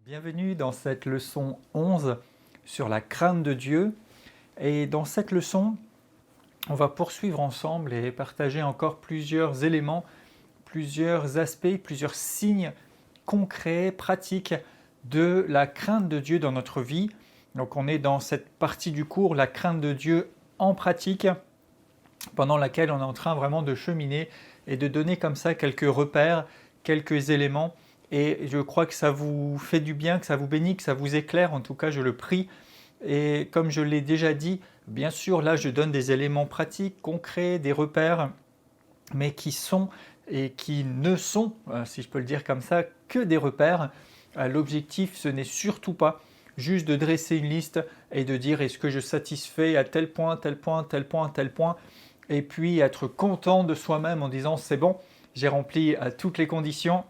Bienvenue dans cette leçon 11 sur la crainte de Dieu. Et dans cette leçon, on va poursuivre ensemble et partager encore plusieurs éléments, plusieurs aspects, plusieurs signes concrets, pratiques de la crainte de Dieu dans notre vie. Donc on est dans cette partie du cours, la crainte de Dieu en pratique, pendant laquelle on est en train vraiment de cheminer et de donner comme ça quelques repères, quelques éléments. Et je crois que ça vous fait du bien, que ça vous bénit, que ça vous éclaire, en tout cas je le prie. Et comme je l'ai déjà dit, bien sûr là je donne des éléments pratiques, concrets, des repères, mais qui sont et qui ne sont, si je peux le dire comme ça, que des repères. L'objectif ce n'est surtout pas juste de dresser une liste et de dire est-ce que je satisfais à tel point, tel point, tel point, tel point, et puis être content de soi-même en disant c'est bon, j'ai rempli toutes les conditions.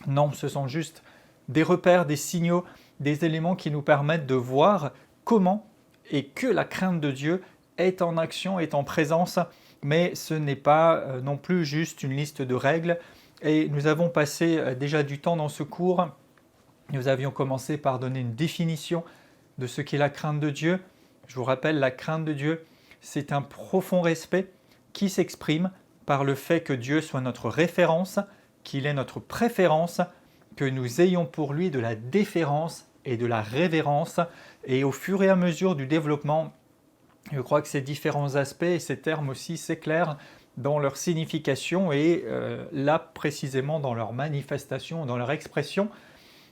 Non, ce sont juste des repères, des signaux, des éléments qui nous permettent de voir comment et que la crainte de Dieu est en action, est en présence, mais ce n'est pas non plus juste une liste de règles. Et nous avons passé déjà du temps dans ce cours. Nous avions commencé par donner une définition de ce qu'est la crainte de Dieu. Je vous rappelle, la crainte de Dieu, c'est un profond respect qui s'exprime par le fait que Dieu soit notre référence, qu'il est notre préférence, que nous ayons pour lui de la déférence et de la révérence. Et au fur et à mesure du développement, je crois que ces différents aspects et ces termes aussi s'éclairent dans leur signification et là précisément dans leur manifestation, dans leur expression.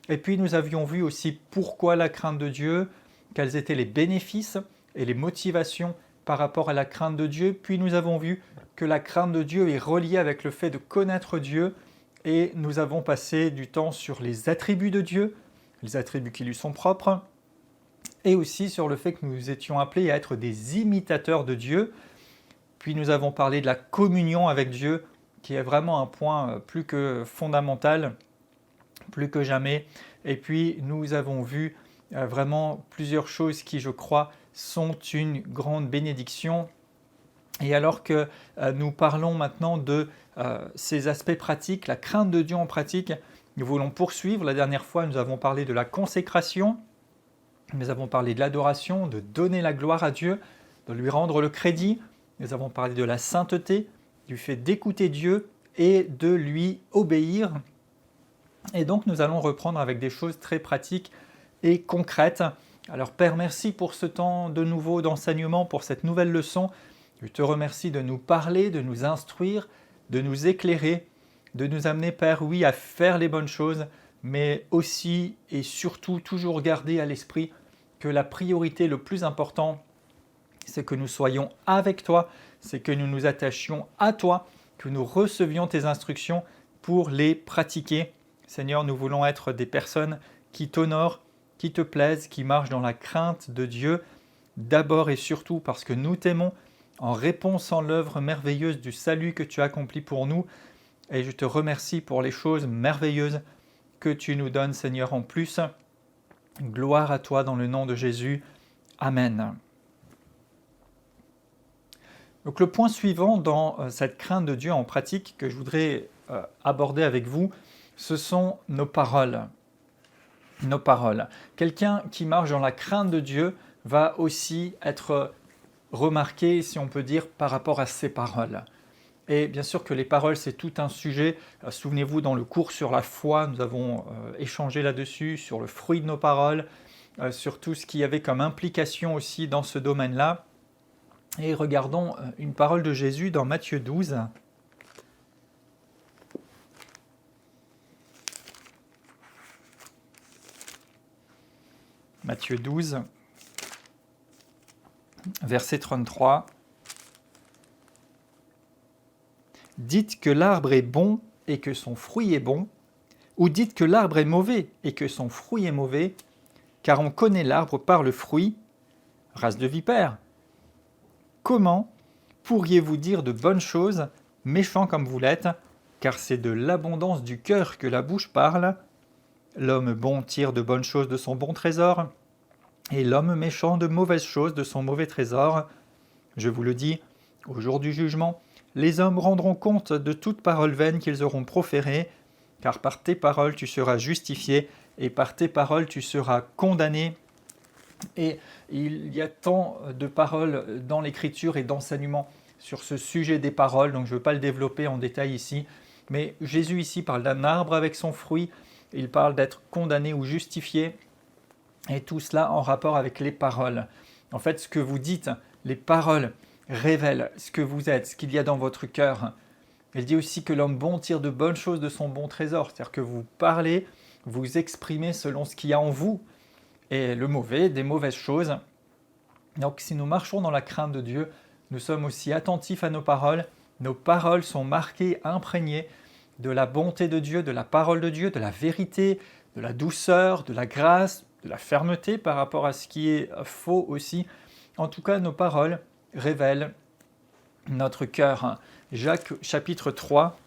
Et puis nous avions vu aussi pourquoi la crainte de Dieu, quels étaient les bénéfices et les motivations par rapport à la crainte de Dieu. Puis nous avons vu que la crainte de Dieu est reliée avec le fait de connaître Dieu. Et nous avons passé du temps sur les attributs de Dieu, les attributs qui lui sont propres, et aussi sur le fait que nous étions appelés à être des imitateurs de Dieu. Puis nous avons parlé de la communion avec Dieu, qui est vraiment un point plus que fondamental, plus que jamais. Et puis nous avons vu vraiment plusieurs choses qui, je crois, sont une grande bénédiction. Et alors que nous parlons maintenant de ces aspects pratiques, la crainte de Dieu en pratique, nous voulons poursuivre. La dernière fois, nous avons parlé de la consécration, nous avons parlé de l'adoration, de donner la gloire à Dieu, de lui rendre le crédit. Nous avons parlé de la sainteté, du fait d'écouter Dieu et de lui obéir. Et donc nous allons reprendre avec des choses très pratiques et concrètes. Alors Père, merci pour ce temps de nouveau d'enseignement, pour cette nouvelle leçon. Je te remercie de nous parler, de nous instruire, de nous éclairer, de nous amener, Père, oui, à faire les bonnes choses, mais aussi et surtout toujours garder à l'esprit que la priorité, le plus important, c'est que nous soyons avec toi, c'est que nous nous attachions à toi, que nous recevions tes instructions pour les pratiquer. Seigneur, nous voulons être des personnes qui t'honorent, qui te plaisent, qui marchent dans la crainte de Dieu, d'abord et surtout parce que nous t'aimons, en réponse à l'œuvre merveilleuse du salut que tu as accompli pour nous. Et je te remercie pour les choses merveilleuses que tu nous donnes, Seigneur, en plus. Gloire à toi dans le nom de Jésus. Amen. Donc le point suivant dans cette crainte de Dieu en pratique que je voudrais aborder avec vous, ce sont nos paroles. Nos paroles. Quelqu'un qui marche dans la crainte de Dieu va aussi être remarqué, si on peut dire, par rapport à ses paroles. Et bien sûr que les paroles, c'est tout un sujet. Souvenez-vous, dans le cours sur la foi, nous avons échangé là-dessus, sur le fruit de nos paroles, sur tout ce qu'il y avait comme implication aussi dans ce domaine-là. Et regardons une parole de Jésus dans Matthieu 12. Matthieu 12, verset 33. Dites que l'arbre est bon et que son fruit est bon, ou dites que l'arbre est mauvais et que son fruit est mauvais, car on connaît l'arbre par le fruit. Race de vipères, comment pourriez-vous dire de bonnes choses, méchants comme vous l'êtes, car c'est de l'abondance du cœur que la bouche parle. L'homme bon tire de bonnes choses de son bon trésor, et l'homme méchant de mauvaises choses de son mauvais trésor. Je vous le dis, au jour du jugement, les hommes rendront compte de toute parole vaine qu'ils auront proférée, car par tes paroles tu seras justifié, et par tes paroles tu seras condamné. Et il y a tant de paroles dans l'Écriture et d'enseignements sur ce sujet des paroles, donc je ne veux pas le développer en détail ici, mais Jésus ici parle d'un arbre avec son fruit, il parle d'être condamné ou justifié, et tout cela en rapport avec les paroles. En fait, ce que vous dites, les paroles révèlent ce que vous êtes, ce qu'il y a dans votre cœur. Il dit aussi que l'homme bon tire de bonnes choses de son bon trésor, c'est-à-dire que vous parlez, vous exprimez selon ce qu'il y a en vous, et le mauvais, des mauvaises choses. Donc si nous marchons dans la crainte de Dieu, nous sommes aussi attentifs à nos paroles sont marquées, imprégnées de la bonté de Dieu, de la parole de Dieu, de la vérité, de la douceur, de la grâce, de la fermeté par rapport à ce qui est faux aussi. En tout cas, nos paroles révèlent notre cœur. Jacques chapitre 3.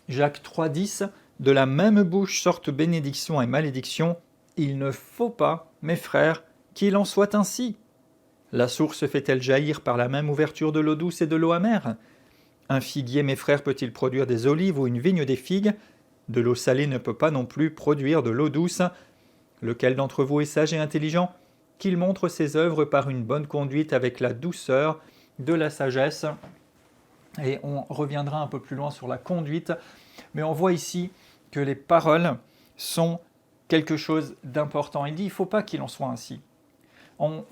Jacques 3,10 « De la même bouche sortent bénédiction et malédiction. Il ne faut pas, mes frères, qu'il en soit ainsi. La source fait-elle jaillir par la même ouverture de l'eau douce et de l'eau amère? Un figuier, mes frères, peut-il produire des olives ou une vigne des figues? De l'eau salée ne peut pas non plus produire de l'eau douce. Lequel d'entre vous est sage et intelligent? Qu'il montre ses œuvres par une bonne conduite avec la douceur de la sagesse. » Et on reviendra un peu plus loin sur la conduite, mais on voit ici que les paroles sont quelque chose d'important. Il dit, il ne faut pas qu'il en soit ainsi.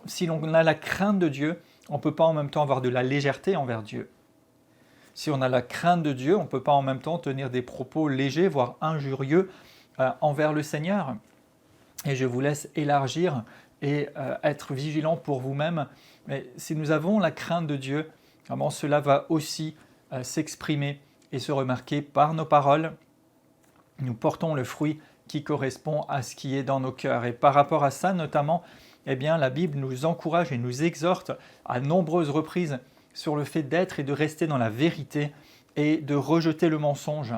Si l'on a la crainte de Dieu, on ne peut pas en même temps avoir de la légèreté envers Dieu. Si on a la crainte de Dieu, on ne peut pas en même temps tenir des propos légers, voire injurieux envers le Seigneur. Et je vous laisse élargir et être vigilant pour vous-même. Mais si nous avons la crainte de Dieu, vraiment, cela va aussi s'exprimer et se remarquer par nos paroles. Nous portons le fruit qui correspond à ce qui est dans nos cœurs. Et par rapport à ça, notamment, eh bien, la Bible nous encourage et nous exhorte à nombreuses reprises sur le fait d'être et de rester dans la vérité et de rejeter le mensonge.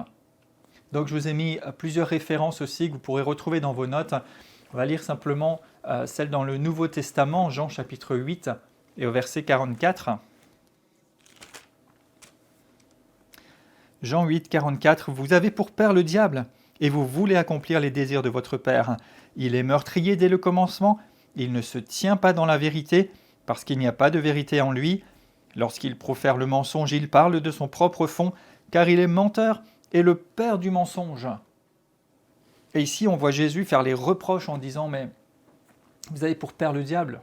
Donc je vous ai mis plusieurs références aussi que vous pourrez retrouver dans vos notes. On va lire simplement celle dans le Nouveau Testament, Jean chapitre 8 et au verset 44. Jean 8, 44, « Vous avez pour père le diable, et vous voulez accomplir les désirs de votre père. Il est meurtrier dès le commencement, il ne se tient pas dans la vérité, parce qu'il n'y a pas de vérité en lui. Lorsqu'il profère le mensonge, il parle de son propre fond, car il est menteur et le père du mensonge. » Et ici, on voit Jésus faire les reproches en disant « Mais vous avez pour père le diable. »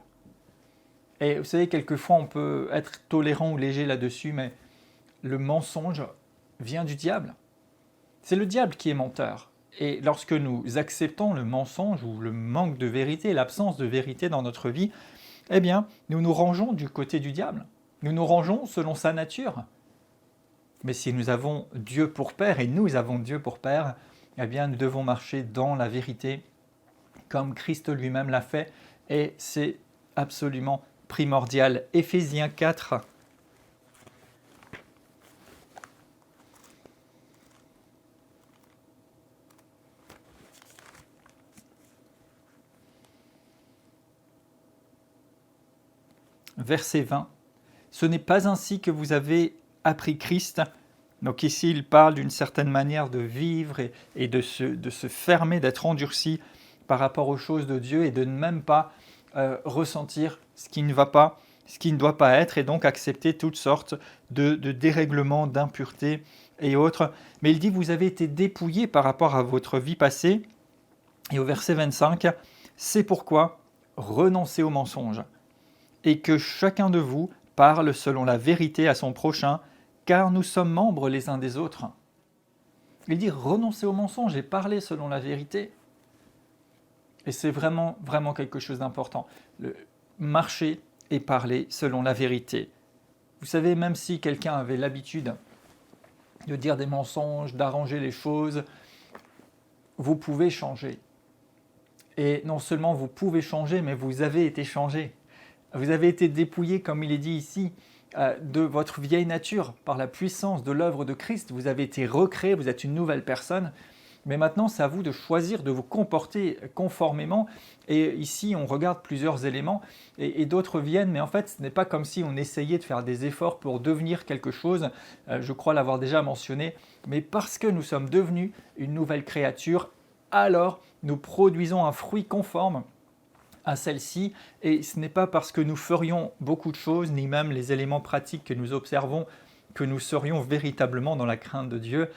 Et vous savez, quelquefois, on peut être tolérant ou léger là-dessus, mais le mensonge vient du diable. C'est le diable qui est menteur. Et lorsque nous acceptons le mensonge ou le manque de vérité, l'absence de vérité dans notre vie, eh bien, nous nous rangeons du côté du diable. Nous nous rangeons selon sa nature. Mais si nous avons Dieu pour Père, et nous avons Dieu pour Père, eh bien, nous devons marcher dans la vérité, comme Christ lui-même l'a fait, et c'est absolument primordial. Éphésiens 4. Verset 20. « Ce n'est pas ainsi que vous avez appris Christ. » Donc ici, il parle d'une certaine manière de vivre et de se fermer, d'être endurci par rapport aux choses de Dieu et de ne même pas ressentir ce qui ne va pas, ce qui ne doit pas être, et donc accepter toutes sortes de dérèglements, d'impuretés et autres. Mais il dit, vous avez été dépouillés par rapport à votre vie passée. Et au verset 25, « C'est pourquoi renoncez au mensonge. Et que chacun de vous parle selon la vérité à son prochain, car nous sommes membres les uns des autres. » Il dit renoncer au mensonge et parler selon la vérité. Et c'est vraiment, vraiment quelque chose d'important. Marcher et parler selon la vérité. Vous savez, même si quelqu'un avait l'habitude de dire des mensonges, d'arranger les choses, vous pouvez changer. Et non seulement vous pouvez changer, mais vous avez été changé. Vous avez été dépouillé, comme il est dit ici, de votre vieille nature par la puissance de l'œuvre de Christ. Vous avez été recréé, vous êtes une nouvelle personne. Mais maintenant, c'est à vous de choisir de vous comporter conformément. Et ici, on regarde plusieurs éléments et d'autres viennent, mais en fait, ce n'est pas comme si on essayait de faire des efforts pour devenir quelque chose, je crois l'avoir déjà mentionné, mais parce que nous sommes devenus une nouvelle créature, alors nous produisons un fruit conforme à celle-ci, et ce n'est pas parce que nous ferions beaucoup de choses, ni même les éléments pratiques que nous observons, que nous serions véritablement dans la crainte de Dieu.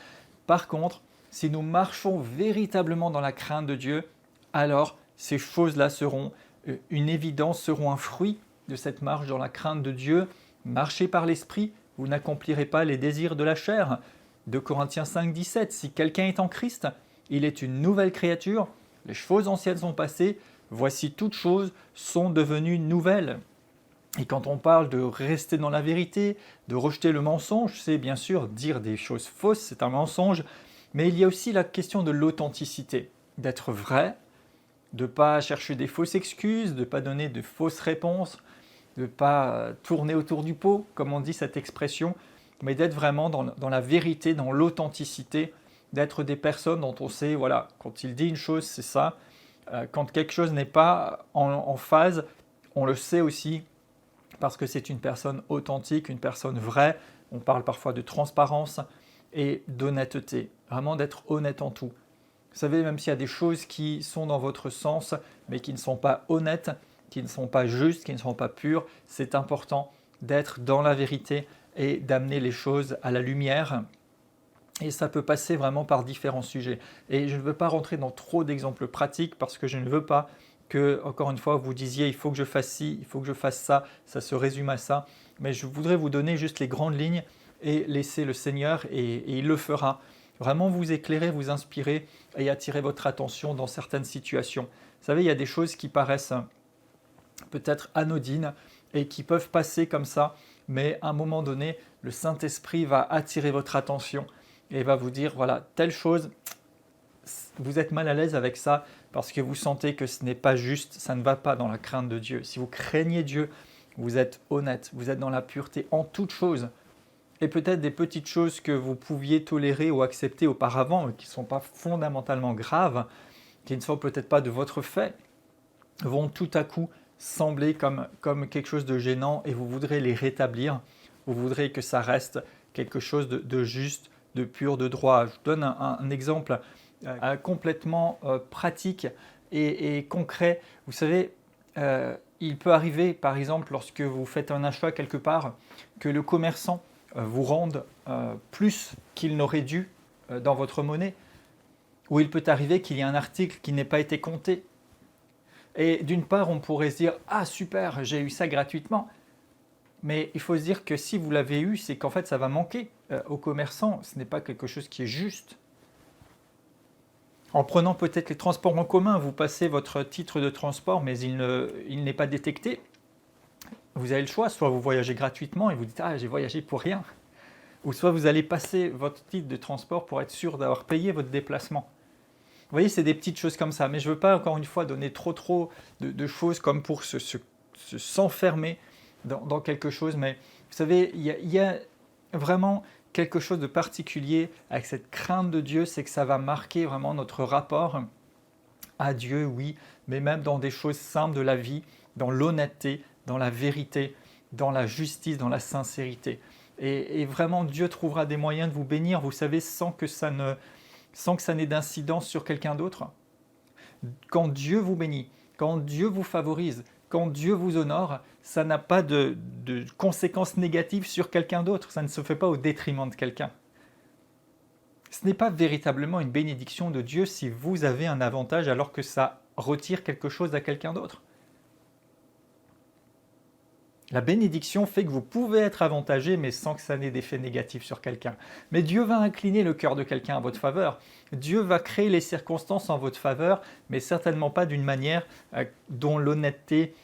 Par contre, si nous marchons véritablement dans la crainte de Dieu, alors ces choses-là seront une évidence, seront un fruit de cette marche dans la crainte de Dieu. Marchez par l'Esprit, vous n'accomplirez pas les désirs de la chair. 2 Corinthiens 5, 17, si quelqu'un est en Christ, il est une nouvelle créature, les choses anciennes sont passées, voici toutes choses sont devenues nouvelles. Et quand on parle de rester dans la vérité, de rejeter le mensonge, c'est bien sûr dire des choses fausses, c'est un mensonge, mais il y a aussi la question de l'authenticité, d'être vrai, de ne pas chercher des fausses excuses, de ne pas donner de fausses réponses, de ne pas tourner autour du pot, comme on dit cette expression, mais d'être vraiment dans la vérité, dans l'authenticité, d'être des personnes dont on sait, voilà, quand il dit une chose, c'est ça. Quand quelque chose n'est pas en phase, on le sait aussi parce que c'est une personne authentique, une personne vraie. On parle parfois de transparence et d'honnêteté, vraiment d'être honnête en tout. Vous savez, même s'il y a des choses qui sont dans votre sens, mais qui ne sont pas honnêtes, qui ne sont pas justes, qui ne sont pas pures, c'est important d'être dans la vérité et d'amener les choses à la lumière. Et ça peut passer vraiment par différents sujets. Et je ne veux pas rentrer dans trop d'exemples pratiques parce que je ne veux pas que, encore une fois, vous disiez il faut que je fasse ci, il faut que je fasse ça, ça se résume à ça. Mais je voudrais vous donner juste les grandes lignes et laisser le Seigneur et il le fera. Vraiment vous éclairer, vous inspirer et attirer votre attention dans certaines situations. Vous savez, il y a des choses qui paraissent peut-être anodines et qui peuvent passer comme ça, mais à un moment donné, le Saint-Esprit va attirer votre attention et va vous dire, voilà, telle chose, vous êtes mal à l'aise avec ça parce que vous sentez que ce n'est pas juste, ça ne va pas dans la crainte de Dieu. Si vous craignez Dieu, vous êtes honnête, vous êtes dans la pureté en toutes choses. Et peut-être des petites choses que vous pouviez tolérer ou accepter auparavant, qui ne sont pas fondamentalement graves, qui ne sont peut-être pas de votre fait, vont tout à coup sembler comme quelque chose de gênant et vous voudrez les rétablir, vous voudrez que ça reste quelque chose de juste, de pur, de droit. Je donne un exemple complètement pratique et concret. Vous savez, il peut arriver, par exemple, lorsque vous faites un achat quelque part, que le commerçant vous rende plus qu'il n'aurait dû dans votre monnaie, ou il peut arriver qu'il y ait un article qui n'ait pas été compté. Et d'une part, on pourrait se dire « Ah super, j'ai eu ça gratuitement », mais il faut se dire que si vous l'avez eu, c'est qu'en fait ça va manquer aux commerçants, ce n'est pas quelque chose qui est juste. En prenant peut-être les transports en commun, vous passez votre titre de transport, mais il n'est pas détecté. Vous avez le choix, soit vous voyagez gratuitement et vous dites « Ah, j'ai voyagé pour rien », ou soit vous allez passer votre titre de transport pour être sûr d'avoir payé votre déplacement. Vous voyez, c'est des petites choses comme ça, mais je ne veux pas encore une fois donner trop de choses comme pour s'enfermer dans quelque chose, mais vous savez, il y a vraiment quelque chose de particulier avec cette crainte de Dieu, c'est que ça va marquer vraiment notre rapport à Dieu, oui, mais même dans des choses simples de la vie, dans l'honnêteté, dans la vérité, dans la justice, dans la sincérité. Et vraiment, Dieu trouvera des moyens de vous bénir, vous savez, sans que ça n'ait d'incidence sur quelqu'un d'autre. Quand Dieu vous bénit, quand Dieu vous favorise, quand Dieu vous honore, ça n'a pas de conséquences négatives sur quelqu'un d'autre, ça ne se fait pas au détriment de quelqu'un. Ce n'est pas véritablement une bénédiction de Dieu si vous avez un avantage alors que ça retire quelque chose à quelqu'un d'autre. La bénédiction fait que vous pouvez être avantagé, mais sans que ça n'ait d'effet négatif sur quelqu'un. Mais Dieu va incliner le cœur de quelqu'un à votre faveur. Dieu va créer les circonstances en votre faveur, mais certainement pas d'une manière dont l'honnêteté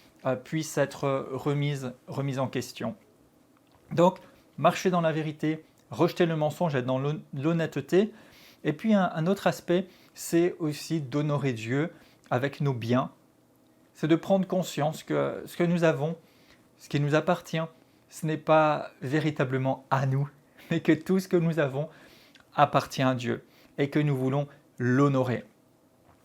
puisse être remise en question. Donc, marchez dans la vérité, rejetez le mensonge, être dans l'honnêteté. Et puis un autre aspect, c'est aussi d'honorer Dieu avec nos biens. C'est de prendre conscience que ce que nous avons, ce qui nous appartient, ce n'est pas véritablement à nous, mais que tout ce que nous avons appartient à Dieu et que nous voulons l'honorer.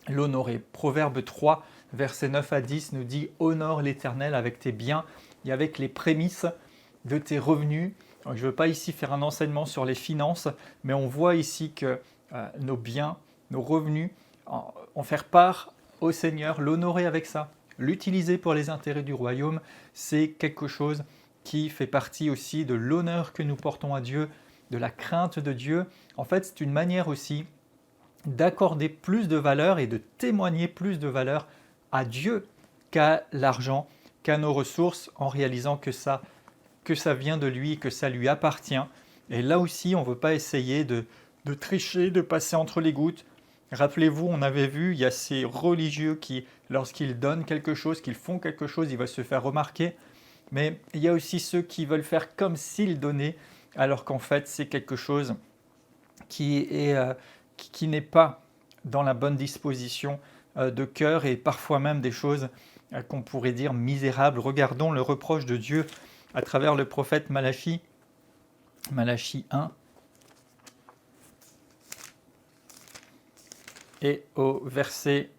L'honorer. Proverbe 3, versets 9 à 10 nous dit « Honore l'Éternel avec tes biens et avec les prémices de tes revenus ». Je ne veux pas ici faire un enseignement sur les finances, mais on voit ici que nos biens, nos revenus, en faire part au Seigneur, l'honorer avec ça, l'utiliser pour les intérêts du royaume, c'est quelque chose qui fait partie aussi de l'honneur que nous portons à Dieu, de la crainte de Dieu. En fait, c'est une manière aussi d'accorder plus de valeur et de témoigner plus de valeur à Dieu qu'à l'argent, qu'à nos ressources, en réalisant que ça vient de lui, que ça lui appartient. Et là aussi, on ne veut pas essayer de tricher, de passer entre les gouttes. Rappelez-vous, on avait vu, il y a ces religieux qui, lorsqu'ils donnent quelque chose, qu'ils font quelque chose, ils veulent se faire remarquer. Mais il y a aussi ceux qui veulent faire comme s'ils donnaient, alors qu'en fait, c'est quelque chose qui n'est pas dans la bonne disposition de cœur et parfois même des choses qu'on pourrait dire misérables. Regardons le reproche de Dieu à travers le prophète Malachie, Malachie 1, et au verset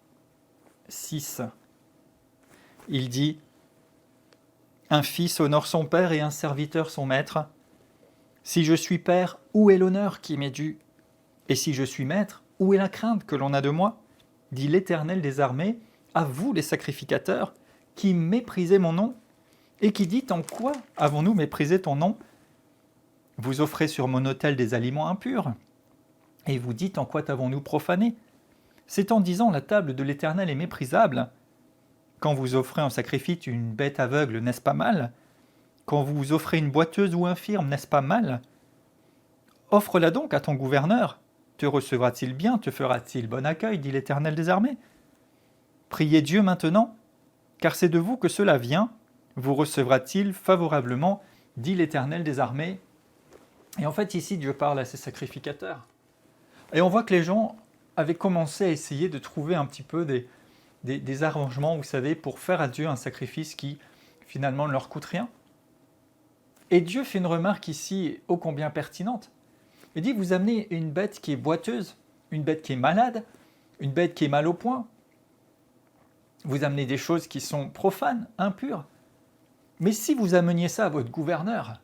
6, il dit « Un fils honore son père et un serviteur son maître. Si je suis père, où est l'honneur qui m'est dû? Et si je suis maître, où est la crainte que l'on a de moi? Dit l'Éternel des armées, à vous les sacrificateurs, qui méprisez mon nom, et qui dites en quoi avons-nous méprisé ton nom? Vous offrez sur mon autel des aliments impurs, et vous dites en quoi t'avons-nous profané? C'est en disant la table de l'Éternel est méprisable. Quand vous offrez en sacrifice une bête aveugle, n'est-ce pas mal? Quand vous offrez une boiteuse ou infirme, n'est-ce pas mal? Offre-la donc à ton gouverneur. Te recevra-t-il bien, te fera-t-il bon accueil, dit l'Éternel des armées? Priez Dieu maintenant, car c'est de vous que cela vient. Vous recevra-t-il favorablement, dit l'Éternel des armées? Et en fait, ici, Dieu parle à ses sacrificateurs. Et on voit que les gens avaient commencé à essayer de trouver un petit peu des arrangements, vous savez, pour faire à Dieu un sacrifice qui, finalement, ne leur coûte rien. Et Dieu fait une remarque ici ô combien pertinente. Il dit, vous amenez une bête qui est boiteuse, une bête qui est malade, une bête qui est mal au point. Vous amenez des choses qui sont profanes, impures. Mais si vous ameniez ça à votre gouverneur,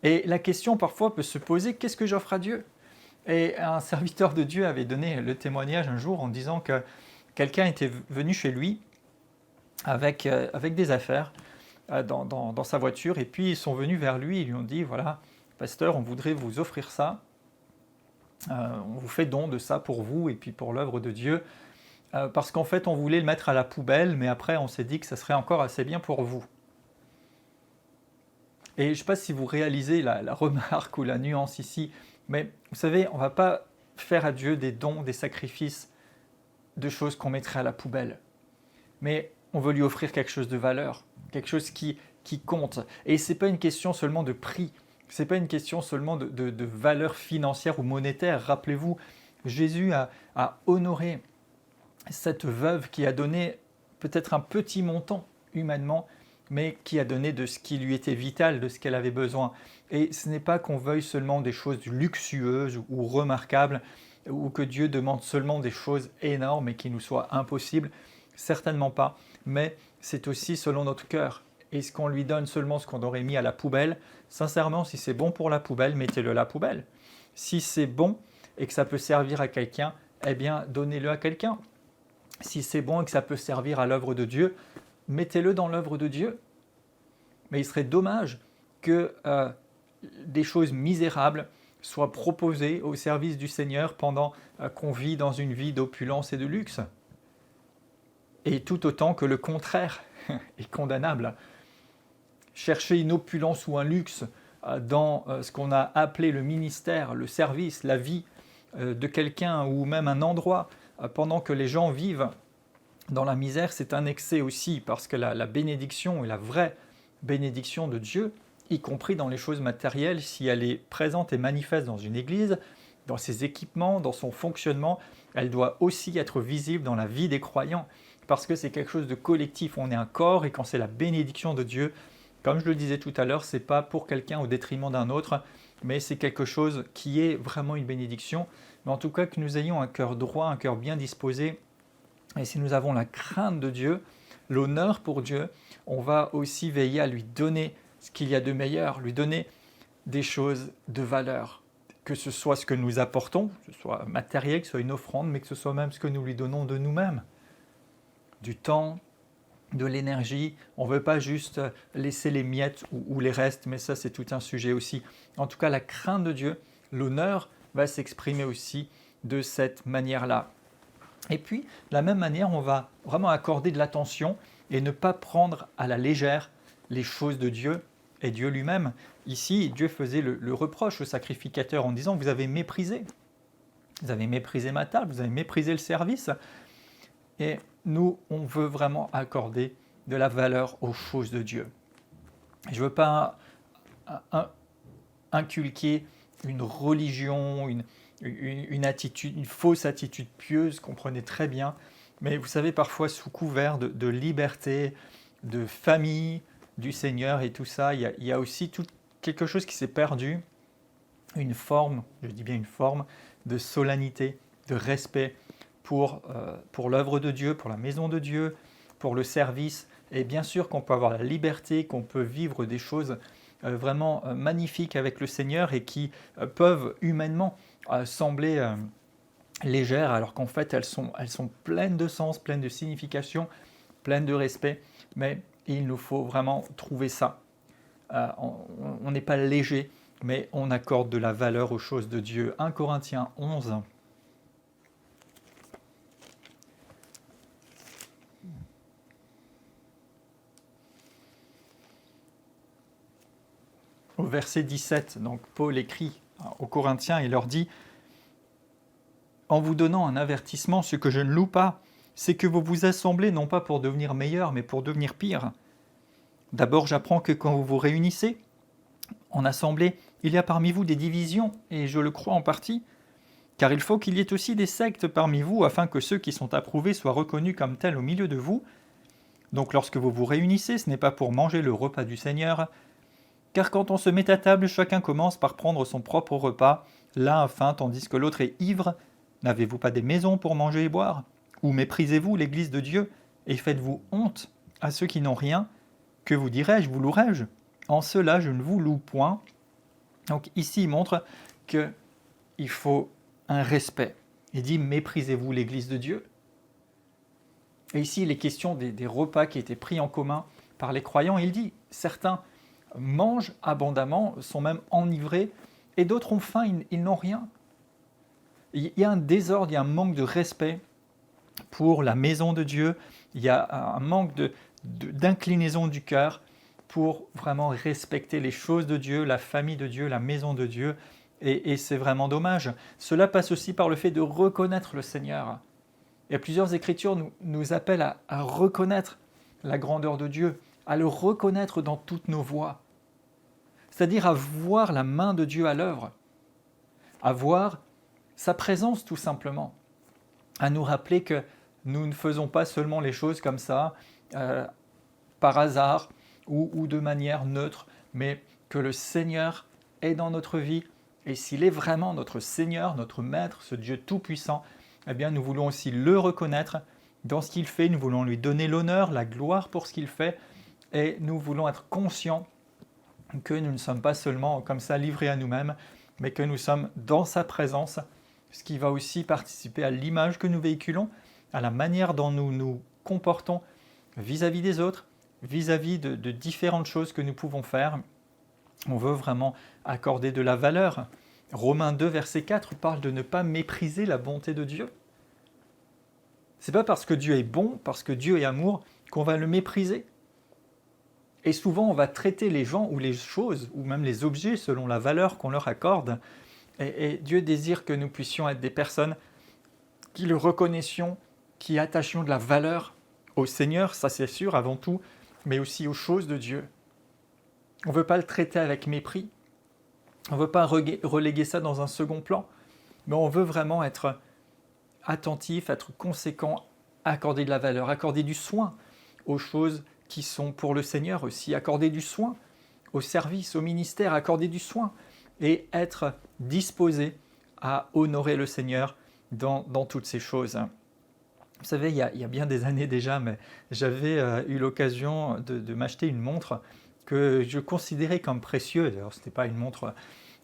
et la question parfois peut se poser, qu'est-ce que j'offre à Dieu? Et un serviteur de Dieu avait donné le témoignage un jour en disant que quelqu'un était venu chez lui avec des affaires dans sa voiture, et puis ils sont venus vers lui, ils lui ont dit, voilà, pasteur, on voudrait vous offrir ça, on vous fait don de ça pour vous et puis pour l'œuvre de Dieu, parce qu'en fait on voulait le mettre à la poubelle, mais après on s'est dit que ça serait encore assez bien pour vous. Et je ne sais pas si vous réalisez la remarque ou la nuance ici, mais vous savez, on ne va pas faire à Dieu des dons, des sacrifices, de choses qu'on mettrait à la poubelle. Mais on veut lui offrir quelque chose de valeur, quelque chose qui compte. Et ce n'est pas une question seulement de prix, ce n'est pas une question seulement de valeur financière ou monétaire. Rappelez-vous, Jésus a honoré cette veuve qui a donné peut-être un petit montant humainement, mais qui a donné de ce qui lui était vital, de ce qu'elle avait besoin. Et ce n'est pas qu'on veuille seulement des choses luxueuses ou remarquables, ou que Dieu demande seulement des choses énormes et qui nous soient impossibles, certainement pas, mais c'est aussi selon notre cœur. Est-ce qu'on lui donne seulement ce qu'on aurait mis à la poubelle? Sincèrement, si c'est bon pour la poubelle, mettez-le à la poubelle. Si c'est bon et que ça peut servir à quelqu'un, eh bien, donnez-le à quelqu'un. Si c'est bon et que ça peut servir à l'œuvre de Dieu, mettez-le dans l'œuvre de Dieu. Mais il serait dommage que des choses misérables soient proposées au service du Seigneur pendant qu'on vit dans une vie d'opulence et de luxe. Et tout autant que le contraire est condamnable. Chercher une opulence ou un luxe dans ce qu'on a appelé le ministère, le service, la vie de quelqu'un ou même un endroit, pendant que les gens vivent dans la misère, c'est un excès aussi, parce que la bénédiction est la vraie bénédiction de Dieu, y compris dans les choses matérielles, si elle est présente et manifeste dans une église, dans ses équipements, dans son fonctionnement, elle doit aussi être visible dans la vie des croyants, parce que c'est quelque chose de collectif, on est un corps, et quand c'est la bénédiction de Dieu, comme je le disais tout à l'heure, ce n'est pas pour quelqu'un au détriment d'un autre, mais c'est quelque chose qui est vraiment une bénédiction. mais en tout cas que nous ayons un cœur droit, un cœur bien disposé. Et si nous avons la crainte de Dieu, l'honneur pour Dieu, on va aussi veiller à lui donner ce qu'il y a de meilleur, lui donner des choses de valeur, que ce soit ce que nous apportons, que ce soit matériel, que ce soit une offrande, mais que ce soit même ce que nous lui donnons de nous-mêmes. Du temps, de l'énergie, on ne veut pas juste laisser les miettes ou les restes, mais ça c'est tout un sujet aussi. En tout cas, la crainte de Dieu, l'honneur va s'exprimer aussi de cette manière-là. Et puis, de la même manière, on va vraiment accorder de l'attention et ne pas prendre à la légère les choses de Dieu et Dieu lui-même. Ici, Dieu faisait le reproche au sacrificateur en disant « Vous avez méprisé ma table, vous avez méprisé le service. » Et nous, on veut vraiment accorder de la valeur aux choses de Dieu. Je ne veux pas inculquer une religion, une attitude, une fausse attitude pieuse, comprenez très bien, mais vous savez, parfois sous couvert de liberté, de famille, du Seigneur et tout ça, il y a aussi quelque chose qui s'est perdu, une forme, je dis bien une forme, de solennité, de respect pour l'œuvre de Dieu, pour la maison de Dieu, pour le service, et bien sûr qu'on peut avoir la liberté, qu'on peut vivre des choses vraiment magnifiques avec le Seigneur et qui peuvent humainement sembler légères, alors qu'en fait elles sont pleines de sens, pleines de signification, pleines de respect, mais il nous faut vraiment trouver ça. On n'est pas léger, mais on accorde de la valeur aux choses de Dieu. 1 Corinthiens 11. Au verset 17, donc Paul écrit aux Corinthiens et leur dit « En vous donnant un avertissement, ce que je ne loue pas, c'est que vous vous assemblez non pas pour devenir meilleur, mais pour devenir pire. D'abord, j'apprends que quand vous vous réunissez en assemblée, il y a parmi vous des divisions, et je le crois en partie, car il faut qu'il y ait aussi des sectes parmi vous, afin que ceux qui sont approuvés soient reconnus comme tels au milieu de vous. Donc lorsque vous vous réunissez, ce n'est pas pour manger le repas du Seigneur, car quand on se met à table, chacun commence par prendre son propre repas, l'un a faim tandis que l'autre est ivre. N'avez-vous pas des maisons pour manger et boire? Ou méprisez-vous l'Église de Dieu et faites-vous honte à ceux qui n'ont rien? Que vous dirai-je, vous louerai-je? En cela, je ne vous loue point. » Donc ici, il montre qu'il faut un respect. Il dit « méprisez-vous l'Église de Dieu ?» Et ici, il est question des repas qui étaient pris en commun par les croyants. Il dit « certains mangent abondamment, sont même enivrés, et d'autres ont faim, ils n'ont rien. » Il y a un désordre, il y a un manque de respect pour la maison de Dieu, il y a un manque d'inclinaison du cœur pour vraiment respecter les choses de Dieu, la famille de Dieu, la maison de Dieu, et c'est vraiment dommage. Cela passe aussi par le fait de reconnaître le Seigneur. Et plusieurs écritures nous appellent à reconnaître la grandeur de Dieu, à le reconnaître dans toutes nos voies. C'est-à-dire à voir la main de Dieu à l'œuvre, à voir sa présence tout simplement, à nous rappeler que nous ne faisons pas seulement les choses comme ça, par hasard ou de manière neutre, mais que le Seigneur est dans notre vie, et s'il est vraiment notre Seigneur, notre Maître, ce Dieu tout-puissant, eh bien nous voulons aussi le reconnaître dans ce qu'il fait, nous voulons lui donner l'honneur, la gloire pour ce qu'il fait, et nous voulons être conscients que nous ne sommes pas seulement comme ça livrés à nous-mêmes, mais que nous sommes dans sa présence, ce qui va aussi participer à l'image que nous véhiculons, à la manière dont nous nous comportons vis-à-vis des autres, vis-à-vis de différentes choses que nous pouvons faire. On veut vraiment accorder de la valeur. Romains 2, verset 4 parle de ne pas mépriser la bonté de Dieu. Ce n'est pas parce que Dieu est bon, parce que Dieu est amour, qu'on va le mépriser. Et souvent, on va traiter les gens ou les choses, ou même les objets, selon la valeur qu'on leur accorde. Et Dieu désire que nous puissions être des personnes qui le reconnaissions, qui attachions de la valeur au Seigneur, ça c'est sûr, avant tout, mais aussi aux choses de Dieu. On ne veut pas le traiter avec mépris, on ne veut pas reléguer ça dans un second plan, mais on veut vraiment être attentif, être conséquent, accorder de la valeur, accorder du soin aux choses qui sont pour le Seigneur aussi, accorder du soin au service, au ministère, accorder du soin et être disposé à honorer le Seigneur dans toutes ces choses. Vous savez, il y a bien des années déjà, mais j'avais eu l'occasion de m'acheter une montre que je considérais comme précieuse. Alors, ce n'était pas une montre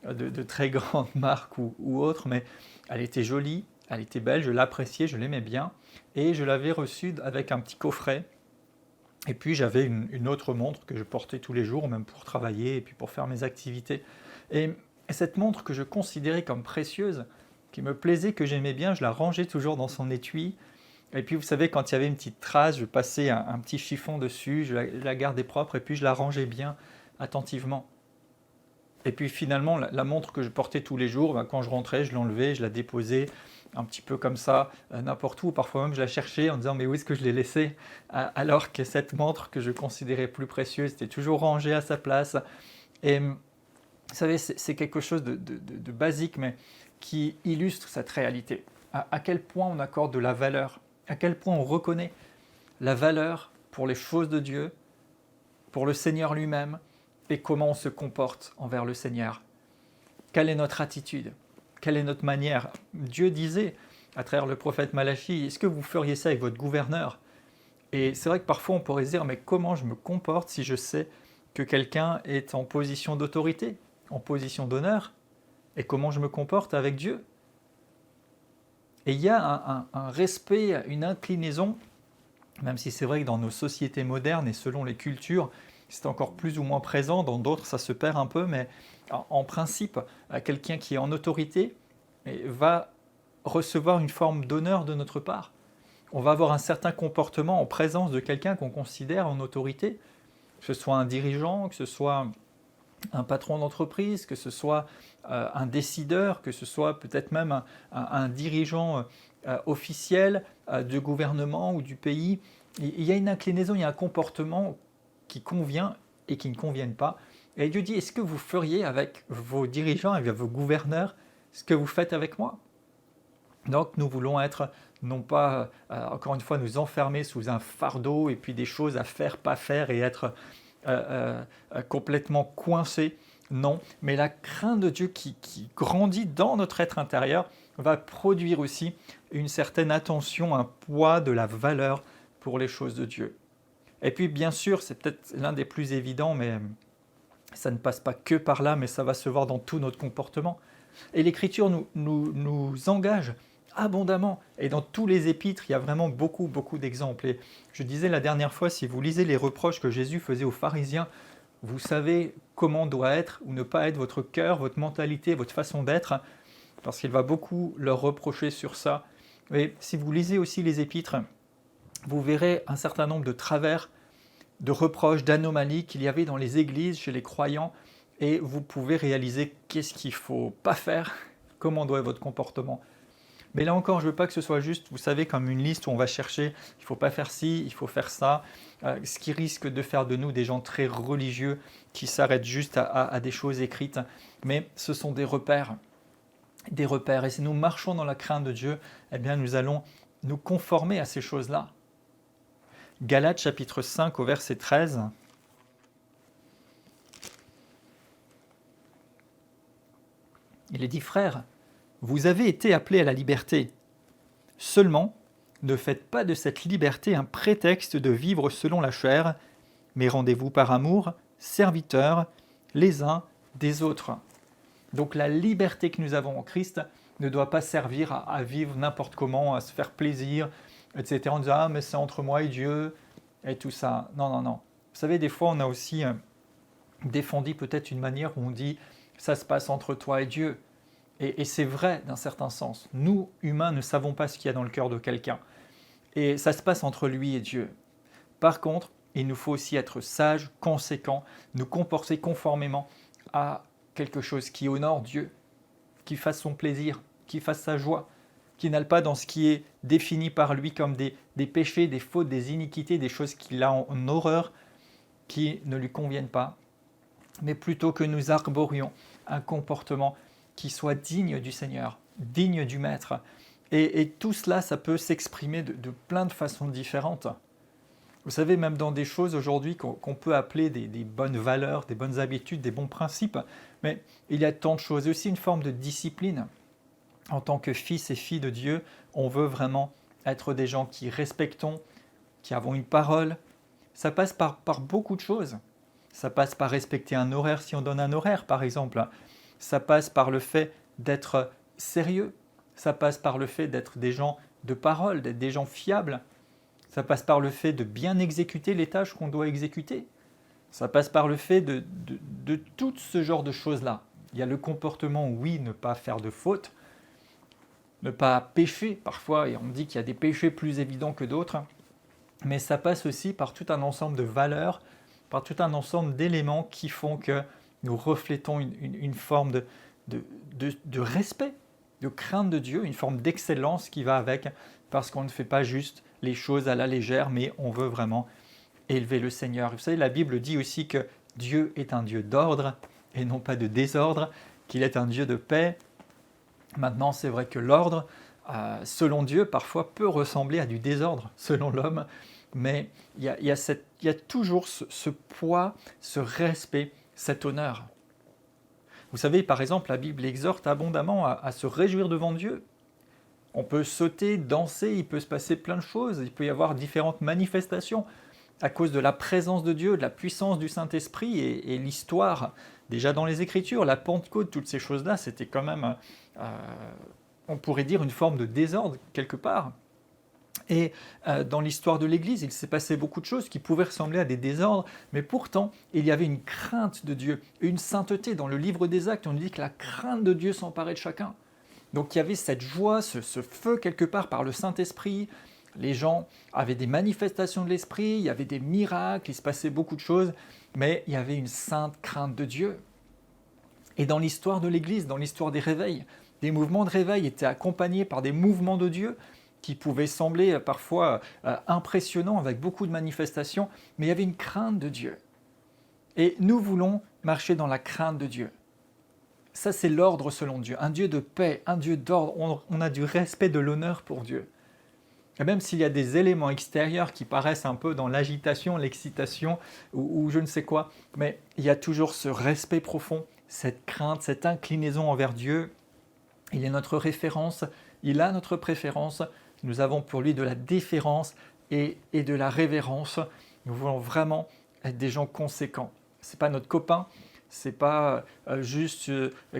de très grande marque ou autre, mais elle était jolie, elle était belle, je l'appréciais, je l'aimais bien, et je l'avais reçue avec un petit coffret. Et puis j'avais une autre montre que je portais tous les jours, même pour travailler et puis pour faire mes activités. Et cette montre que je considérais comme précieuse, qui me plaisait, que j'aimais bien, je la rangeais toujours dans son étui. Et puis vous savez, quand il y avait une petite trace, je passais un petit chiffon dessus, je la gardais propre et puis je la rangeais bien attentivement. Et puis finalement, la montre que je portais tous les jours, ben, quand je rentrais, je l'enlevais, je la déposais un petit peu comme ça, n'importe où. Parfois même, je la cherchais en disant mais où est-ce que je l'ai laissée, alors que cette montre que je considérais plus précieuse était toujours rangée à sa place. Et vous savez, c'est quelque chose de basique, mais qui illustre cette réalité. À quel point on accorde de la valeur, à quel point on reconnaît la valeur pour les choses de Dieu, pour le Seigneur lui-même, et comment on se comporte envers le Seigneur. Quelle est notre attitude? Quelle est notre manière? Dieu disait, à travers le prophète Malachie, est-ce que vous feriez ça avec votre gouverneur? Et c'est vrai que parfois on pourrait se dire, mais comment je me comporte si je sais que quelqu'un est en position d'autorité, en position d'honneur? Et comment je me comporte avec Dieu? Et il y a un respect, une inclinaison, même si c'est vrai que dans nos sociétés modernes et selon les cultures, c'est encore plus ou moins présent, dans d'autres ça se perd un peu, mais en principe, quelqu'un qui est en autorité va recevoir une forme d'honneur de notre part. On va avoir un certain comportement en présence de quelqu'un qu'on considère en autorité, que ce soit un dirigeant, que ce soit un patron d'entreprise, que ce soit un décideur, que ce soit peut-être même un dirigeant officiel du gouvernement ou du pays. Il y a une inclinaison, il y a un comportement qui convient et qui ne conviennent pas. Et Dieu dit, est-ce que vous feriez avec vos dirigeants, avec vos gouverneurs, ce que vous faites avec moi? Donc nous voulons être, non pas, encore une fois, nous enfermer sous un fardeau et puis des choses à faire, pas faire et être complètement coincés. Non, mais la crainte de Dieu qui grandit dans notre être intérieur va produire aussi une certaine attention, un poids de la valeur pour les choses de Dieu. Et puis bien sûr, c'est peut-être l'un des plus évidents, mais ça ne passe pas que par là, mais ça va se voir dans tout notre comportement. Et l'Écriture nous engage abondamment. Et dans tous les épîtres, il y a vraiment beaucoup d'exemples. Et je disais la dernière fois, si vous lisez les reproches que Jésus faisait aux pharisiens, vous savez comment doit être ou ne pas être votre cœur, votre mentalité, votre façon d'être, parce qu'il va beaucoup leur reprocher sur ça. Et si vous lisez aussi les épîtres, vous verrez un certain nombre de travers, de reproches, d'anomalies qu'il y avait dans les églises, chez les croyants, et vous pouvez réaliser qu'est-ce qu'il ne faut pas faire, comment doit être votre comportement. Mais là encore, je ne veux pas que ce soit juste, vous savez, comme une liste où on va chercher, il ne faut pas faire ci, il faut faire ça, ce qui risque de faire de nous des gens très religieux qui s'arrêtent juste à des choses écrites. Mais ce sont des repères. Et si nous marchons dans la crainte de Dieu, eh bien nous allons nous conformer à ces choses-là. Galates chapitre 5 au verset 13. Il est dit, frères, vous avez été appelés à la liberté. Seulement, ne faites pas de cette liberté un prétexte de vivre selon la chair, mais rendez-vous par amour, serviteurs, les uns des autres. Donc la liberté que nous avons en Christ ne doit pas servir à vivre n'importe comment, à se faire plaisir, etc. En disant « Ah, mais c'est entre moi et Dieu » et tout ça. Non. Vous savez, des fois, on a aussi défendu peut-être une manière où on dit « ça se passe entre toi et Dieu ». Et c'est vrai d'un certain sens. Nous, humains, ne savons pas ce qu'il y a dans le cœur de quelqu'un. Et ça se passe entre lui et Dieu. Par contre, il nous faut aussi être sages, conséquents, nous comporter conformément à quelque chose qui honore Dieu, qui fasse son plaisir, qui fasse sa joie, qui n'aille pas dans ce qui est défini par lui comme des péchés, des fautes, des iniquités, des choses qu'il a en horreur, qui ne lui conviennent pas, mais plutôt que nous arborions un comportement qui soit digne du Seigneur, digne du Maître. Et tout cela, ça peut s'exprimer de plein de façons différentes. Vous savez, même dans des choses aujourd'hui qu'on peut appeler des bonnes valeurs, des bonnes habitudes, des bons principes, mais il y a tant de choses. Aussi une forme de discipline. En tant que fils et filles de Dieu, on veut vraiment être des gens qui respectons, qui avons une parole. Ça passe par beaucoup de choses. Ça passe par respecter un horaire si on donne un horaire, par exemple. Ça passe par le fait d'être sérieux. Ça passe par le fait d'être des gens de parole, d'être des gens fiables. Ça passe par le fait de bien exécuter les tâches qu'on doit exécuter. Ça passe par le fait de tout ce genre de choses-là. Il y a le comportement, oui, ne pas faire de fautes, ne pas pécher parfois, et on dit qu'il y a des péchés plus évidents que d'autres, mais ça passe aussi par tout un ensemble de valeurs, par tout un ensemble d'éléments qui font que nous reflétons une forme de respect, de crainte de Dieu, une forme d'excellence qui va avec, parce qu'on ne fait pas juste les choses à la légère, mais on veut vraiment élever le Seigneur. Vous savez, la Bible dit aussi que Dieu est un Dieu d'ordre et non pas de désordre, qu'il est un Dieu de paix. Maintenant, c'est vrai que l'ordre, selon Dieu, parfois peut ressembler à du désordre, selon l'homme, mais il y a toujours ce poids, ce respect, cet honneur. Vous savez, par exemple, la Bible exhorte abondamment à se réjouir devant Dieu. On peut sauter, danser, il peut se passer plein de choses, il peut y avoir différentes manifestations à cause de la présence de Dieu, de la puissance du Saint-Esprit et l'histoire. Déjà dans les Écritures, la Pentecôte, toutes ces choses-là, c'était quand même, on pourrait dire, une forme de désordre quelque part. Et dans l'histoire de l'Église, il s'est passé beaucoup de choses qui pouvaient ressembler à des désordres, mais pourtant, il y avait une crainte de Dieu, une sainteté. Dans le livre des Actes, on dit que la crainte de Dieu s'emparait de chacun. Donc il y avait cette joie, ce feu quelque part par le Saint-Esprit. Les gens avaient des manifestations de l'Esprit, il y avait des miracles, il se passait beaucoup de choses, mais il y avait une sainte crainte de Dieu. Et dans l'histoire de l'Église, dans l'histoire des réveils, des mouvements de réveil étaient accompagnés par des mouvements de Dieu qui pouvaient sembler parfois impressionnants avec beaucoup de manifestations, mais il y avait une crainte de Dieu. Et nous voulons marcher dans la crainte de Dieu. Ça, c'est l'ordre selon Dieu, un Dieu de paix, un Dieu d'ordre. On a du respect, de l'honneur pour Dieu. Et même s'il y a des éléments extérieurs qui paraissent un peu dans l'agitation, l'excitation ou je ne sais quoi, mais il y a toujours ce respect profond, cette crainte, cette inclinaison envers Dieu. Il est notre référence, il a notre préférence. Nous avons pour lui de la déférence et de la révérence. Nous voulons vraiment être des gens conséquents. Ce n'est pas notre copain, ce n'est pas juste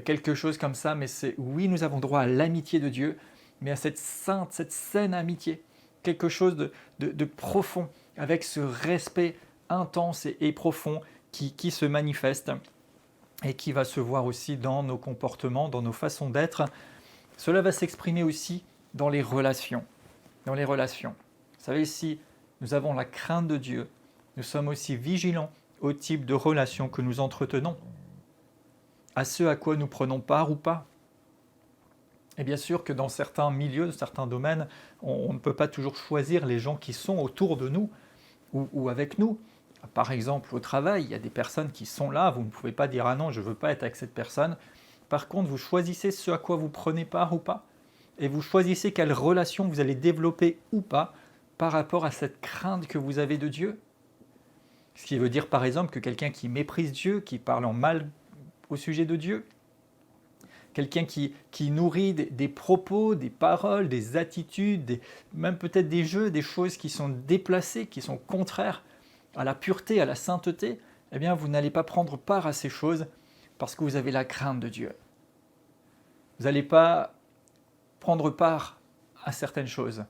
quelque chose comme ça, mais c'est oui, nous avons droit à l'amitié de Dieu, mais à cette sainte, cette saine amitié, quelque chose de profond, avec ce respect intense et profond qui se manifeste et qui va se voir aussi dans nos comportements, dans nos façons d'être. Cela va s'exprimer aussi dans les relations. Dans les relations. Vous savez, si nous avons la crainte de Dieu, nous sommes aussi vigilants au type de relations que nous entretenons, à ce à quoi nous prenons part ou pas. Et bien sûr que dans certains milieux, dans certains domaines, on ne peut pas toujours choisir les gens qui sont autour de nous ou avec nous. Par exemple, au travail, il y a des personnes qui sont là, vous ne pouvez pas dire « Ah non, je ne veux pas être avec cette personne ». Par contre, vous choisissez ce à quoi vous prenez part ou pas, et vous choisissez quelle relation vous allez développer ou pas par rapport à cette crainte que vous avez de Dieu. Ce qui veut dire par exemple que quelqu'un qui méprise Dieu, qui parle en mal au sujet de Dieu, quelqu'un qui nourrit des propos, des paroles, des attitudes, même peut-être des jeux, des choses qui sont déplacées, qui sont contraires à la pureté, à la sainteté, eh bien vous n'allez pas prendre part à ces choses parce que vous avez la crainte de Dieu. Vous n'allez pas prendre part à certaines choses.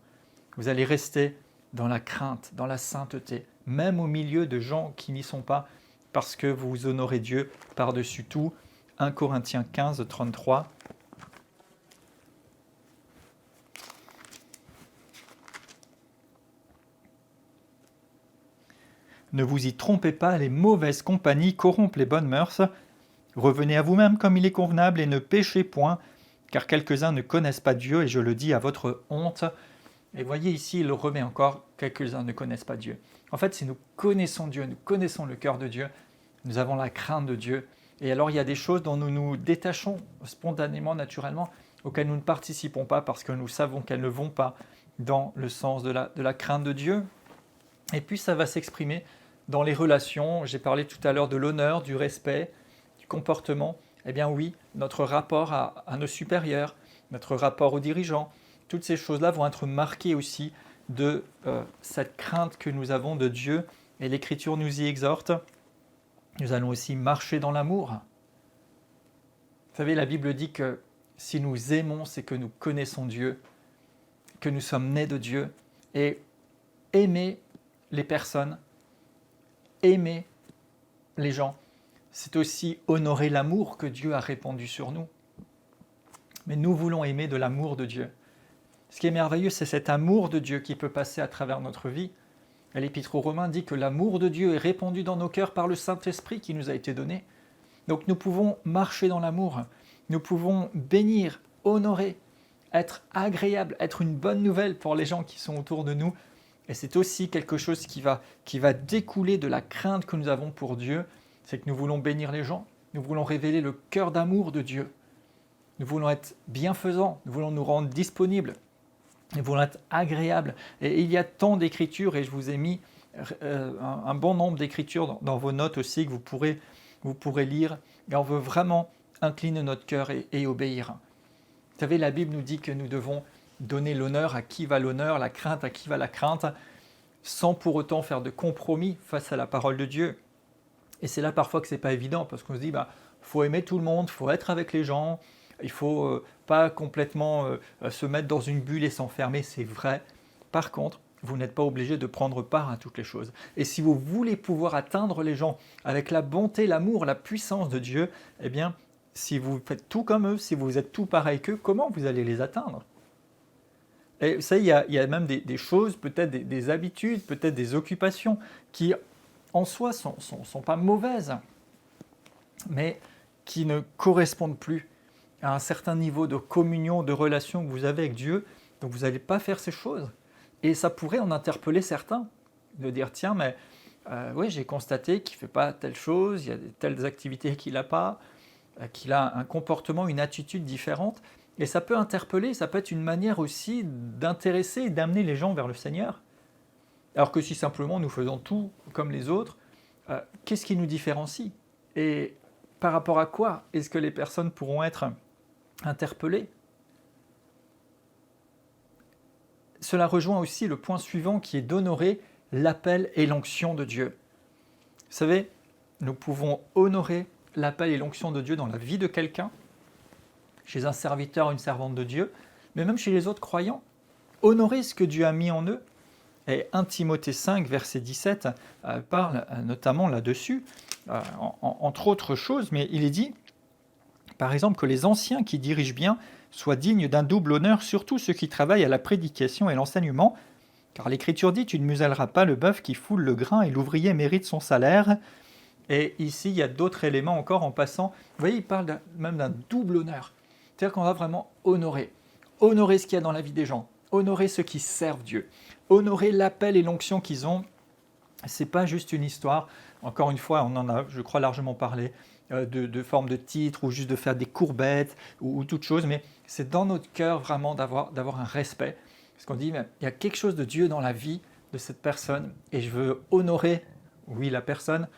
Vous allez rester dans la crainte, dans la sainteté, même au milieu de gens qui n'y sont pas, parce que vous honorez Dieu par-dessus tout. 1 Corinthiens 15, 33. Ne vous y trompez pas, les mauvaises compagnies corrompent les bonnes mœurs. Revenez à vous-même comme il est convenable et ne péchez point, car quelques-uns ne connaissent pas Dieu, et je le dis à votre honte. Et voyez ici, il le remet encore, quelques-uns ne connaissent pas Dieu. En fait, si nous connaissons Dieu, nous connaissons le cœur de Dieu, nous avons la crainte de Dieu. Et alors, il y a des choses dont nous nous détachons spontanément, naturellement, auxquelles nous ne participons pas parce que nous savons qu'elles ne vont pas dans le sens de la crainte de Dieu. Et puis, ça va s'exprimer dans les relations. J'ai parlé tout à l'heure de l'honneur, du respect, du comportement. Eh bien oui, notre rapport à nos supérieurs, notre rapport aux dirigeants. Toutes ces choses-là vont être marquées aussi de cette crainte que nous avons de Dieu, et l'Écriture nous y exhorte. Nous allons aussi marcher dans l'amour. Vous savez, la Bible dit que si nous aimons, c'est que nous connaissons Dieu, que nous sommes nés de Dieu. Et aimer les personnes, aimer les gens, c'est aussi honorer l'amour que Dieu a répandu sur nous. Mais nous voulons aimer de l'amour de Dieu. Ce qui est merveilleux, c'est cet amour de Dieu qui peut passer à travers notre vie. Et l'Épître aux Romains dit que l'amour de Dieu est répandu dans nos cœurs par le Saint-Esprit qui nous a été donné. Donc nous pouvons marcher dans l'amour, nous pouvons bénir, honorer, être agréable, être une bonne nouvelle pour les gens qui sont autour de nous. Et c'est aussi quelque chose qui va découler de la crainte que nous avons pour Dieu, c'est que nous voulons bénir les gens, nous voulons révéler le cœur d'amour de Dieu. Nous voulons être bienfaisants, nous voulons nous rendre disponibles, nous voulons être agréables. Et il y a tant d'écritures, et je vous ai mis un bon nombre d'écritures dans vos notes aussi que vous pourrez lire. Et on veut vraiment incliner notre cœur et obéir. Vous savez, la Bible nous dit que nous devons donner l'honneur à qui va l'honneur, la crainte à qui va la crainte, sans pour autant faire de compromis face à la parole de Dieu. Et c'est là parfois que ce n'est pas évident, parce qu'on se dit, faut aimer tout le monde, il faut être avec les gens, il ne faut pas complètement se mettre dans une bulle et s'enfermer, c'est vrai. Par contre, vous n'êtes pas obligé de prendre part à toutes les choses. Et si vous voulez pouvoir atteindre les gens avec la bonté, l'amour, la puissance de Dieu, eh bien, si vous faites tout comme eux, si vous êtes tout pareil qu'eux, comment vous allez les atteindre ? Et ça, il y a même des choses, peut-être des habitudes, peut-être des occupations qui, en soi, ne sont pas mauvaises, mais qui ne correspondent plus à un certain niveau de communion, de relation que vous avez avec Dieu. Donc vous n'allez pas faire ces choses. Et ça pourrait en interpeller certains, de dire, tiens, mais oui, j'ai constaté qu'il ne fait pas telle chose, il y a telles activités qu'il n'a pas, qu'il a un comportement, une attitude différente. Et ça peut interpeller, ça peut être une manière aussi d'intéresser et d'amener les gens vers le Seigneur. Alors que si simplement nous faisons tout comme les autres, qu'est-ce qui nous différencie ? Et par rapport à quoi est-ce que les personnes pourront être interpellées ? Cela rejoint aussi le point suivant qui est d'honorer l'appel et l'onction de Dieu. Vous savez, nous pouvons honorer l'appel et l'onction de Dieu dans la vie de quelqu'un, chez un serviteur, une servante de Dieu, mais même chez les autres croyants. Honorer ce que Dieu a mis en eux. Et 1 Timothée 5, verset 17, parle notamment là-dessus, entre autres choses, mais il est dit, par exemple, que les anciens qui dirigent bien soient dignes d'un double honneur, surtout ceux qui travaillent à la prédication et l'enseignement, car l'Écriture dit « Tu ne muselleras pas le bœuf qui foule le grain et l'ouvrier mérite son salaire ». Et ici, il y a d'autres éléments encore en passant. Vous voyez, il parle même d'un double honneur. C'est-à-dire qu'on va vraiment honorer ce qu'il y a dans la vie des gens, honorer ceux qui servent Dieu, honorer l'appel et l'onction qu'ils ont. Ce n'est pas juste une histoire, encore une fois, on en a, je crois, largement parlé, de forme de titre ou juste de faire des courbettes ou toute chose, mais c'est dans notre cœur vraiment d'avoir un respect. Parce qu'on dit, mais il y a quelque chose de Dieu dans la vie de cette personne et je veux honorer, oui, la personne,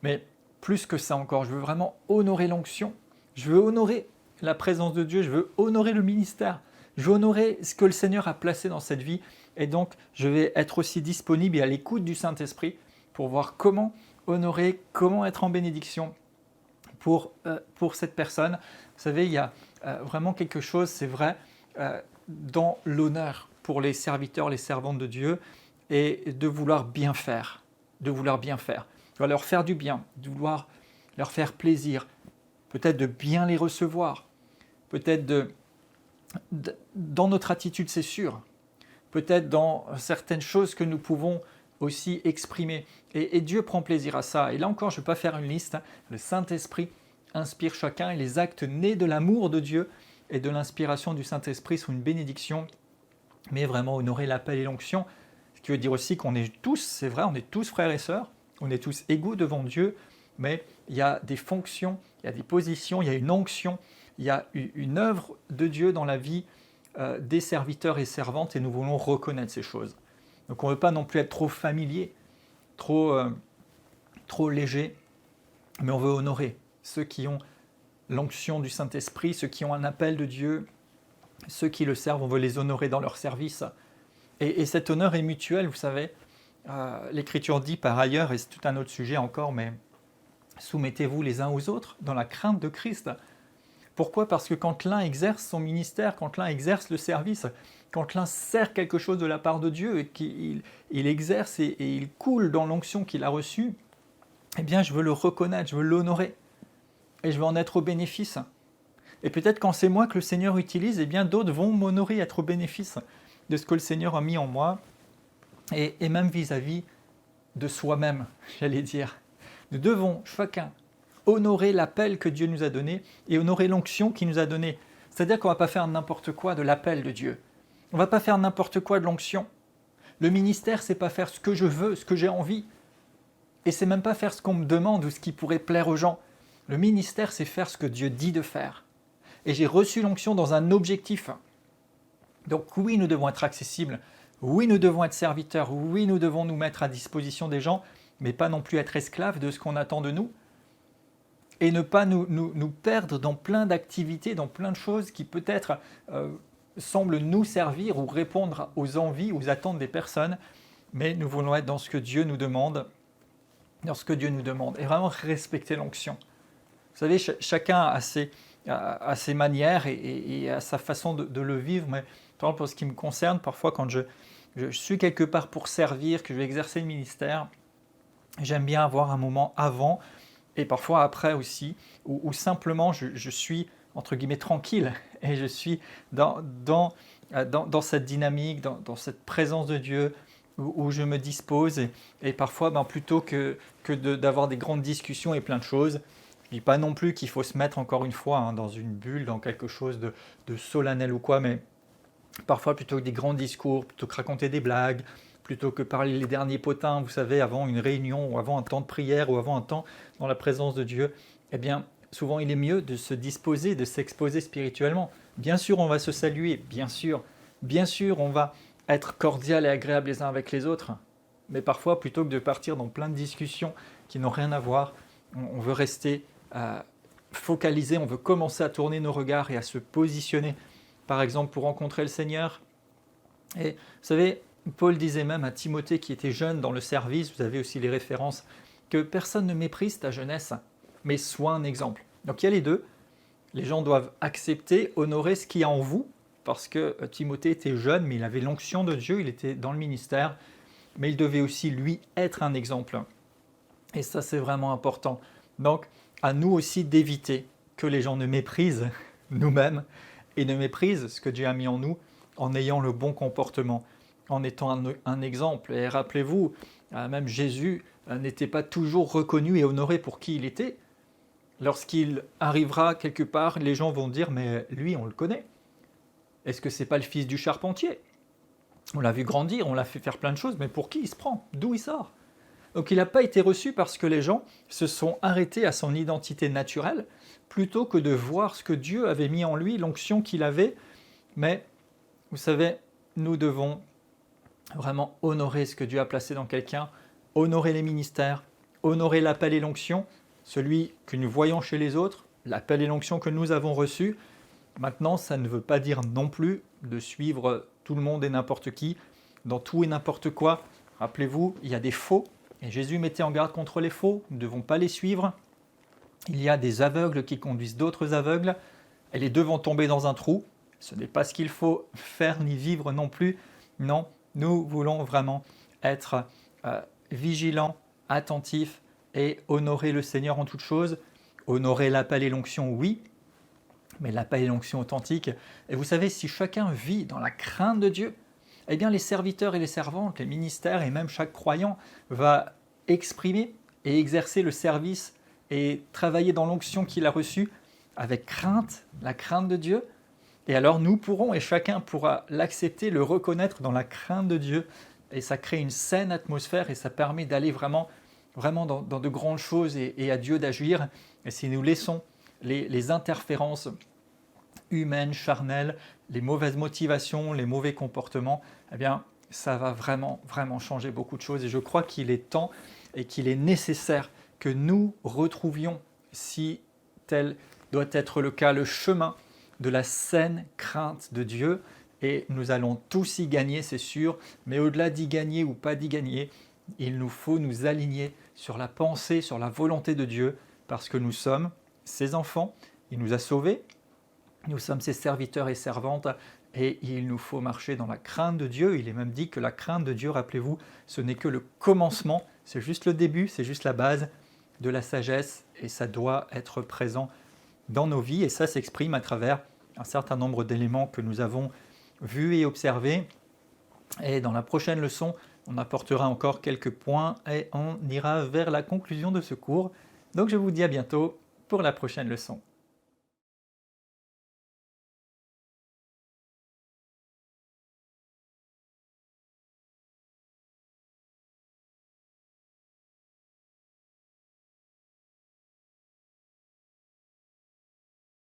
mais plus que ça encore, je veux vraiment honorer l'onction, je veux honorer la présence de Dieu, je veux honorer le ministère, je veux honorer ce que le Seigneur a placé dans cette vie et donc je vais être aussi disponible et à l'écoute du Saint-Esprit pour voir comment honorer, comment être en bénédiction pour cette personne. Vous savez, il y a vraiment quelque chose, c'est vrai, dans l'honneur pour les serviteurs, les servantes de Dieu et de vouloir bien faire, de leur faire du bien, de vouloir leur faire plaisir, peut-être de bien les recevoir, peut-être dans notre attitude, c'est sûr, peut-être dans certaines choses que nous pouvons aussi exprimer. Et Dieu prend plaisir à ça. Et là encore, je ne vais pas faire une liste. Le Saint-Esprit inspire chacun et les actes nés de l'amour de Dieu et de l'inspiration du Saint-Esprit sont une bénédiction, mais vraiment honorer l'appel et l'onction. Ce qui veut dire aussi qu'on est tous, c'est vrai, on est tous frères et sœurs, on est tous égaux devant Dieu, mais il y a des fonctions, il y a des positions, il y a une onction, il y a une œuvre de Dieu dans la vie des serviteurs et servantes et nous voulons reconnaître ces choses. Donc on ne veut pas non plus être trop familier, trop léger, mais on veut honorer ceux qui ont l'onction du Saint-Esprit, ceux qui ont un appel de Dieu, Ceux qui le servent, on veut les honorer dans leur service. Et cet honneur est mutuel, vous savez. L'Écriture dit par ailleurs, et c'est tout un autre sujet encore, mais soumettez-vous les uns aux autres dans la crainte de Christ. Pourquoi ? Parce que quand l'un exerce son ministère, quand l'un exerce le service, quand l'un sert quelque chose de la part de Dieu et qu'il exerce et il coule dans l'onction qu'il a reçue, eh bien je veux le reconnaître, je veux l'honorer et je veux en être au bénéfice. Et peut-être quand c'est moi que le Seigneur utilise, eh bien d'autres vont m'honorer, être au bénéfice de ce que le Seigneur a mis en moi et même vis-à-vis de soi-même, j'allais dire. Nous devons chacun honorer l'appel que Dieu nous a donné et honorer l'onction qu'il nous a donnée. C'est-à-dire qu'on ne va pas faire n'importe quoi de l'appel de Dieu. On ne va pas faire n'importe quoi de l'onction. Le ministère, c'est pas faire ce que je veux, ce que j'ai envie. Et c'est même pas faire ce qu'on me demande ou ce qui pourrait plaire aux gens. Le ministère, c'est faire ce que Dieu dit de faire. Et j'ai reçu l'onction dans un objectif. Donc oui, nous devons être accessibles. Oui, nous devons être serviteurs. Oui, nous devons nous mettre à disposition des gens, mais pas non plus être esclaves de ce qu'on attend de nous. Et ne pas nous perdre dans plein d'activités, dans plein de choses qui peut-être semblent nous servir ou répondre aux envies, aux attentes des personnes, mais nous voulons être dans ce que Dieu nous demande, et vraiment respecter l'onction. Vous savez, chacun a ses manières et a sa façon de le vivre, mais par exemple, pour ce qui me concerne, parfois quand je suis quelque part pour servir, que je vais exercer le ministère, j'aime bien avoir un moment avant et parfois après aussi, où simplement je suis, entre guillemets, tranquille et je suis dans cette dynamique, dans cette présence de Dieu, où je me dispose et parfois, plutôt que d'avoir des grandes discussions et plein de choses, je ne dis pas non plus qu'il faut se mettre encore une fois dans une bulle, dans quelque chose de solennel ou quoi, mais parfois plutôt que des grands discours, plutôt que raconter des blagues, plutôt que parler les derniers potins, vous savez, avant une réunion ou avant un temps de prière ou avant un temps dans la présence de Dieu, eh bien, souvent il est mieux de se disposer, de s'exposer spirituellement. Bien sûr, on va se saluer, bien sûr, on va être cordial et agréable les uns avec les autres, mais parfois, plutôt que de partir dans plein de discussions qui n'ont rien à voir, on veut rester focalisé, on veut commencer à tourner nos regards et à se positionner, par exemple, pour rencontrer le Seigneur. Et vous savez, Paul disait même à Timothée qui était jeune dans le service, vous avez aussi les références, que personne ne méprise ta jeunesse, mais sois un exemple. Donc il y a les deux. Les gens doivent accepter, honorer ce qu'il y a en vous, parce que Timothée était jeune, mais il avait l'onction de Dieu, il était dans le ministère, mais il devait aussi, lui, être un exemple. Et ça, c'est vraiment important. Donc, à nous aussi d'éviter que les gens ne méprisent nous-mêmes et ne méprisent ce que Dieu a mis en nous en ayant le bon comportement, en étant un exemple. Et rappelez-vous, même Jésus n'était pas toujours reconnu et honoré pour qui il était. Lorsqu'il arrivera quelque part, les gens vont dire « mais lui, on le connaît. Est-ce que ce n'est pas le fils du charpentier ? On l'a vu grandir, on l'a fait faire plein de choses, mais pour qui il se prend ? D'où il sort ?» Donc il n'a pas été reçu parce que les gens se sont arrêtés à son identité naturelle, plutôt que de voir ce que Dieu avait mis en lui, l'onction qu'il avait. Mais vous savez, nous devons vraiment honorer ce que Dieu a placé dans quelqu'un, honorer les ministères, honorer l'appel et l'onction, celui que nous voyons chez les autres, l'appel et l'onction que nous avons reçu. Maintenant, ça ne veut pas dire non plus de suivre tout le monde et n'importe qui, dans tout et n'importe quoi. Rappelez-vous, il y a des faux, et Jésus mettait en garde contre les faux, nous ne devons pas les suivre. Il y a des aveugles qui conduisent d'autres aveugles, et les deux vont tomber dans un trou. Ce n'est pas ce qu'il faut faire ni vivre non plus. Non, nous voulons vraiment être vigilants, attentifs et honorer le Seigneur en toutes choses. Honorer l'appel et l'onction, oui, mais l'appel et l'onction authentique. Et vous savez, si chacun vit dans la crainte de Dieu, eh bien les serviteurs et les servantes, les ministères et même chaque croyant va exprimer et exercer le service et travailler dans l'onction qu'il a reçue avec crainte, la crainte de Dieu. Et alors nous pourrons, et chacun pourra l'accepter, le reconnaître dans la crainte de Dieu. Et ça crée une saine atmosphère et ça permet d'aller vraiment dans de grandes choses et à Dieu d'agir. Et si nous laissons les interférences humaines, charnelles, les mauvaises motivations, les mauvais comportements, eh bien, ça va vraiment changer beaucoup de choses. Et je crois qu'il est temps et qu'il est nécessaire que nous retrouvions, si tel doit être le cas, le chemin de la saine crainte de Dieu. Et nous allons tous y gagner, c'est sûr, mais au-delà d'y gagner ou pas d'y gagner, il nous faut nous aligner sur la pensée, sur la volonté de Dieu, parce que nous sommes ses enfants, il nous a sauvés, nous sommes ses serviteurs et servantes, et il nous faut marcher dans la crainte de Dieu. Il est même dit que la crainte de Dieu, rappelez-vous, ce n'est que le commencement, c'est juste le début, c'est juste la base de la sagesse, et ça doit être présent dans nos vies, et ça s'exprime à travers un certain nombre d'éléments que nous avons vus et observés. Et dans la prochaine leçon, on apportera encore quelques points et on ira vers la conclusion de ce cours. Donc je vous dis à bientôt pour la prochaine leçon.